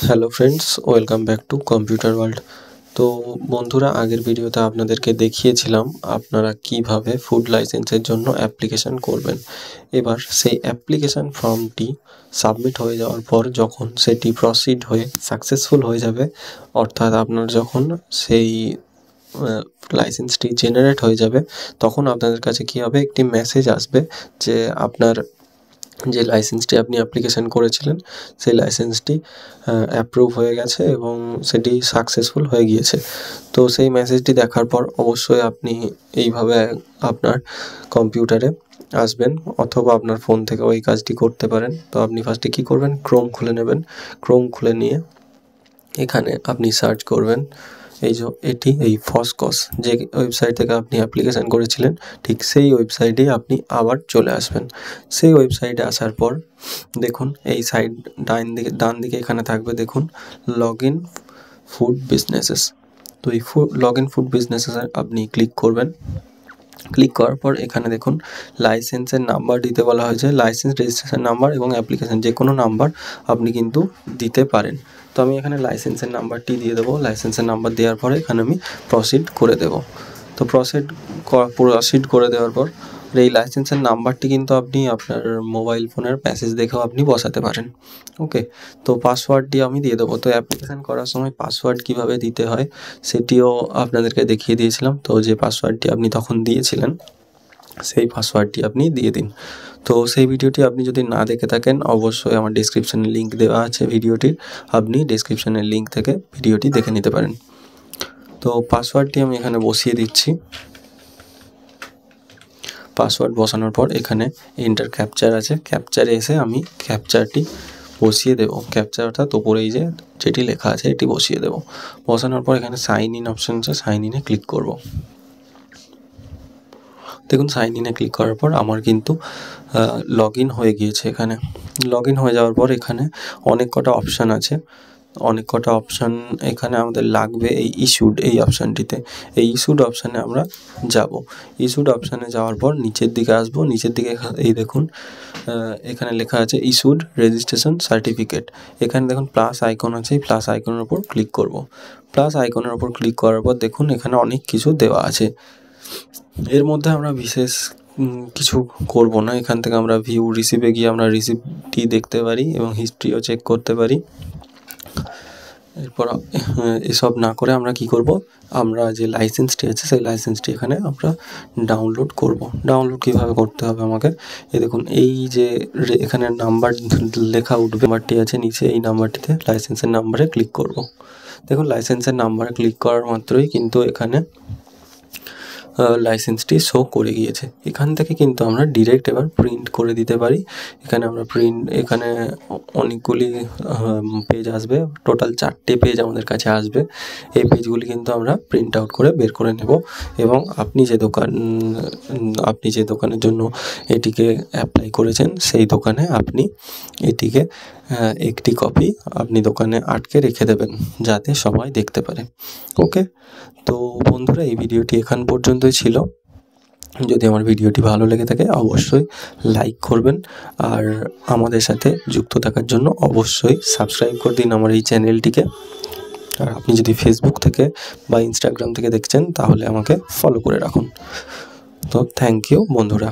Hello friends, welcome back to computer world. তো বন্ধুরা, আগের ভিডিওতে আপনাদেরকে দেখিয়েছিলাম আপনারা কিভাবে ফুড লাইসেন্সের জন্য অ্যাপ্লিকেশান করবেন। এবার সেই অ্যাপ্লিকেশান ফর্মটি সাবমিট হয়ে যাওয়ার পর যখন সেটি প্রসিড হয়ে সাকসেসফুল হয়ে যাবে, অর্থাৎ আপনার যখন সেই লাইসেন্সটি জেনারেট হয়ে যাবে, তখন আপনাদের কাছে কী হবে, একটি মেসেজ আসবে যে আপনার যে লাইসেন্সটি আপনি অ্যাপ্লিকেশান করেছিলেন সেই লাইসেন্সটি অ্যাপ্রুভ হয়ে গেছে এবং সেটি সাকসেসফুল হয়ে গিয়েছে। তো সেই মেসেজটি দেখার পর অবশ্যই আপনি এইভাবে আপনার কম্পিউটারে আসবেন অথবা আপনার ফোন থেকেও এই কাজটি করতে পারেন। তো আপনি ফার্স্টে কী করবেন, ক্রোম খুলে নেবেন। ক্রোম খুলে নিয়ে এখানে আপনি সার্চ করবেন এই ফসকস যে ওয়েবসাইট থেকে আপনি অ্যাপ্লিকেশান করেছিলেন, ঠিক সেই ওয়েবসাইটেই আপনি আবার চলে আসবেন। সেই ওয়েবসাইটে আসার পর দেখুন এই সাইড ডান দিকে এখানে থাকবে, দেখুন লগ ইন ফুড বিজনেসেস। তো এই লগ ইন ফুড বিজনেসেস আপনি ক্লিক করবেন। ক্লিক করার পর এখানে দেখুন লাইসেন্সের নাম্বার দিতে বলা হয়েছে। লাইসেন্স রেজিস্ট্রেশন নাম্বার এবং অ্যাপ্লিকেশান যে কোনো নাম্বার আপনি কিন্তু দিতে পারেন। তো আমি এখানে লাইসেন্সের নাম্বারটি দিয়ে দেবো। লাইসেন্সের নাম্বার দেওয়ার পরে এখানে আমি প্রসিড করে দেবো। তো প্রসিড করে দেওয়ার পর এই লাইসেন্সের নাম্বারটি কিন্তু আপনি আপনার মোবাইল ফোনের মেসেজ দেখেও আপনি বসাতে পারেন। ওকে, তো পাসওয়ার্ডটি আমি দিয়ে দেবো। তো অ্যাপ্লিকেশান করার সময় পাসওয়ার্ড কীভাবে দিতে হয় সেটিও আপনাদেরকে দেখিয়ে দিয়েছিলাম। তো যে পাসওয়ার্ডটি আপনি তখন দিয়েছিলেন সেই পাসওয়ার্ডটি আপনি দিয়ে দিন। তো সেই ভিডিওটি আপনি যদি না দেখে থাকেন, অবশ্যই আমার ডেসক্রিপশানে লিঙ্ক দেওয়া আছে ভিডিওটির, আপনি ডেসক্রিপশানের লিঙ্ক থেকে ভিডিওটি দেখে নিতে পারেন। তো পাসওয়ার্ডটি আমি এখানে বসিয়ে দিচ্ছি। পাসওয়ার্ড বসানোর পর এখানে এন্টার ক্যাপচার আছে, ক্যাপচারে এসে আমি ক্যাপচারটি বসিয়ে দেবো। ক্যাপচার অর্থাৎ ওপরেই যেটি লেখা আছে এটি বসিয়ে দেবো। বসানোর পর এখানে সাইন ইন অপশান আছে, সাইন ইনে ক্লিক করব। দেখুন সাইন ইনে ক্লিক করার পর আমার কিন্তু লগ ইন হয়ে গিয়েছে। এখানে লগ ইন হয়ে যাওয়ার পর এখানে অনেক কটা অপশান আছে। এখানে আমাদের লাগবে এই ইস্যুড এই অপশানটিতে। এই ইস্যুড অপশানে আমরা যাব। ইস্যুড অপশানে যাওয়ার পর নিচের দিকে আসবো। নিচের দিকে এই দেখুন এখানে লেখা আছে ইস্যুড রেজিস্ট্রেশন সার্টিফিকেট। এখানে দেখুন প্লাস আইকন আছে, এই প্লাস আইকনের উপর ক্লিক করব। প্লাস আইকনের উপর ক্লিক করার পর দেখুন এখানে অনেক কিছু দেওয়া আছে। এর মধ্যে আমরা বিশেষ কিছু করব না। এখান থেকে আমরা ভিউ রিসিভে গিয়ে আমরা রিসিপ্টটি দেখতে পারি এবং হিস্ট্রিও চেক করতে পারি। এরপর এসব না করে আমরা কি করব, আমরা যে লাইসেন্সটি আছে সেই লাইসেন্সটি এখানে আমরা ডাউনলোড করব। ডাউনলোড কীভাবে করতে হবে আমাকে, এই দেখুন এই যে এখানে নাম্বার লেখা উঠবে, নাম্বারটি আছে নিচে, এই নাম্বারটিতে লাইসেন্সের নাম্বারে ক্লিক করব। দেখুন লাইসেন্সের নাম্বারে ক্লিক করার মাত্রই কিন্তু এখানে লাইসেন্সটি শো করে গিয়েছে। এখান থেকে কিন্তু আমরা ডিরেক্ট এবার প্রিন্ট করে দিতে পারি। এখানে আমরা এখানে অনেকগুলি পেজ আসবে, টোটাল 4টে পেজ আমাদের কাছে আসবে। এই পেজগুলি কিন্তু আমরা প্রিন্ট আউট করে বের করে নেব এবং আপনি যে দোকানের জন্য এটিকে অ্যাপ্লাই করেছেন সেই দোকানে আপনি এটিকে একটি কপি আপনি দোকানে আটকে রেখে দেবেন যাতে সবাই দেখতে পারে। ওকে, তো বন্ধুরা এই ভিডিওটি এখান পর্যন্তই ছিল। যদি আমার ভিডিওটি ভালো লেগে থাকে অবশ্যই লাইক করবেন, আর আমাদের সাথে যুক্ত থাকার জন্য অবশ্যই সাবস্ক্রাইব করে দিন আমার এই চ্যানেলটিকে। আর আপনি যদি ফেসবুক থেকে বা ইনস্টাগ্রাম থেকে দেখছেন তাহলে আমাকে ফলো করে রাখুন। তো থ্যাংক ইউ বন্ধুরা।